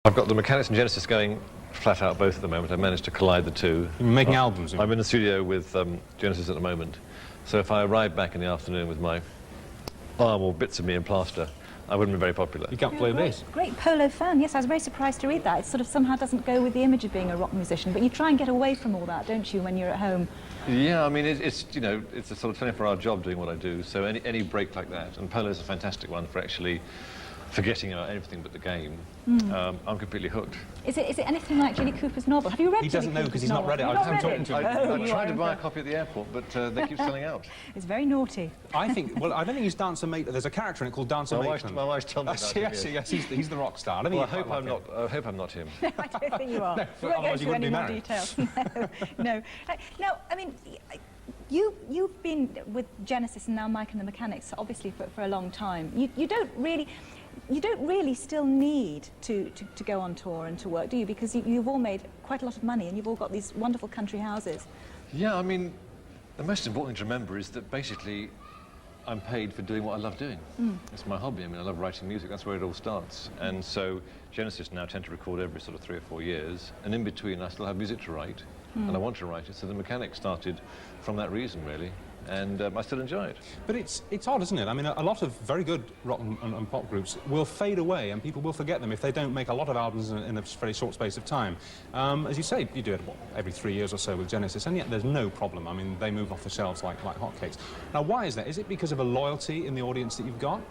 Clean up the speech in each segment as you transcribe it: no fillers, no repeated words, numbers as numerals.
I've got the Mechanics and Genesis going flat out both at the moment. I've managed to collide the two. You're making albums? I'm in the studio with Genesis at the moment. So if I arrived back in the afternoon with my arm or bits of me in plaster, I wouldn't be very popular. You can't play this. Great polo fan, yes, I was very surprised to read that. It sort of somehow doesn't go with the image of being a rock musician, but you try and get away from all that, don't you, when you're at home? Yeah, I mean, it's you know, it's a sort of 24-hour job doing what I do, so any break like that, and polo is a fantastic one for actually forgetting about everything but the game. I'm completely hooked. Is it anything like Jilly Cooper's novel? Have you read He Jilly doesn't know because Cooper's he's not novel? read it. I'm talking to him. I tried to buy a copy at the airport, but they keep selling out. It's very naughty. I think, well, I don't think he's Dancer Maitland. There's a character in it called Dancer Maitland. My wife's told me about him. Yes, he's the rock star. I, well, I hope I'm not him. No, I don't think you are. No, we won't go otherwise you through wouldn't any be more married. details. No. No, I mean, you've been with Genesis and now Mike and the Mechanics, obviously, for a long time. You don't really still need to go on tour and to work, do you? Because you've all made quite a lot of money and you've all got these wonderful country houses. Yeah, I mean, the most important thing to remember is that basically I'm paid for doing what I love doing. It's my hobby. I mean, I love writing music. That's where it all starts. And so Genesis now tend to record every sort of 3 or 4 years, and in between I still have music to write, and I want to write it. So the Mechanics started from that reason, really. And I still enjoy it. But it's odd, isn't it? I mean, a lot of very good rock and pop groups will fade away and people will forget them if they don't make a lot of albums in a very short space of time. As you say, you do it, what, every 3 years or so with Genesis, and yet there's no problem. I mean, they move off the shelves like hotcakes. Now, why is that? Is it because of a loyalty in the audience that you've got?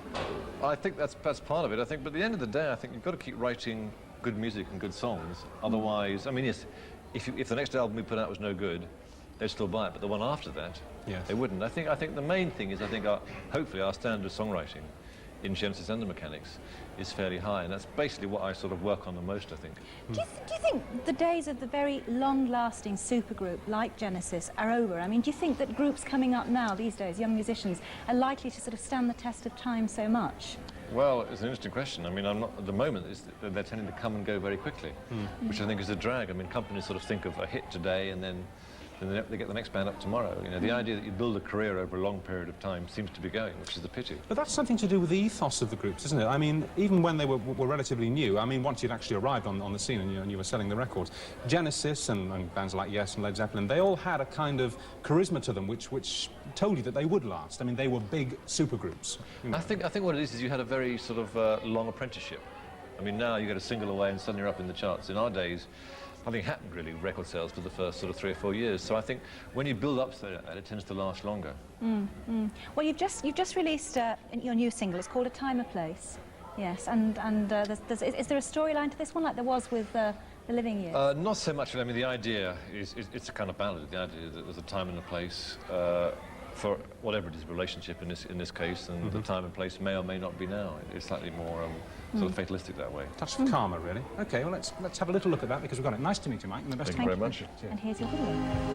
I think that's part of it, I think. But at the end of the day, I think you've got to keep writing good music and good songs. Otherwise, I mean, yes, if the next album we put out was no good, they'd still buy it, but the one after that, yes, they wouldn't. I think the main thing is, hopefully our standard of songwriting in Genesis and the Mechanics is fairly high, and that's basically what I sort of work on the most, I think. Do you think the days of the very long-lasting supergroup like Genesis are over? I mean, do you think that groups coming up now, these days, young musicians, are likely to sort of stand the test of time so much? Well, it's an interesting question. I mean, at the moment, they're tending to come and go very quickly, which I think is a drag. I mean, companies sort of think of a hit today and then they get the next band up tomorrow. You know, the idea that you build a career over a long period of time seems to be going, which is a pity. But that's something to do with the ethos of the groups, isn't it? I mean, even when they were relatively new, I mean, once you'd actually arrived on the scene and you were selling the records, Genesis and bands like Yes and Led Zeppelin, they all had a kind of charisma to them which told you that they would last. I mean, they were big supergroups. You know. I think what it is you had a very sort of long apprenticeship. I mean, now you get a single away and suddenly you're up in the charts. In our days, nothing happened really with record sales for the first sort of 3 or 4 years. So I think when you build up to that, it tends to last longer. Well, you've just released your new single. It's called A Time, A Place. Yes, and is there a storyline to this one, like there was with The Living Years? Not so much. I mean, the idea is it's a kind of ballad. The idea that there's a time and a place for whatever it is, relationship in this case, and the time and place may or may not be now. It's slightly more sort of fatalistic that way. Touch of karma, really. Okay, well, let's have a little look at that because we've got it. Nice to meet you, Mike, and the best Thank you very much. And here's your video.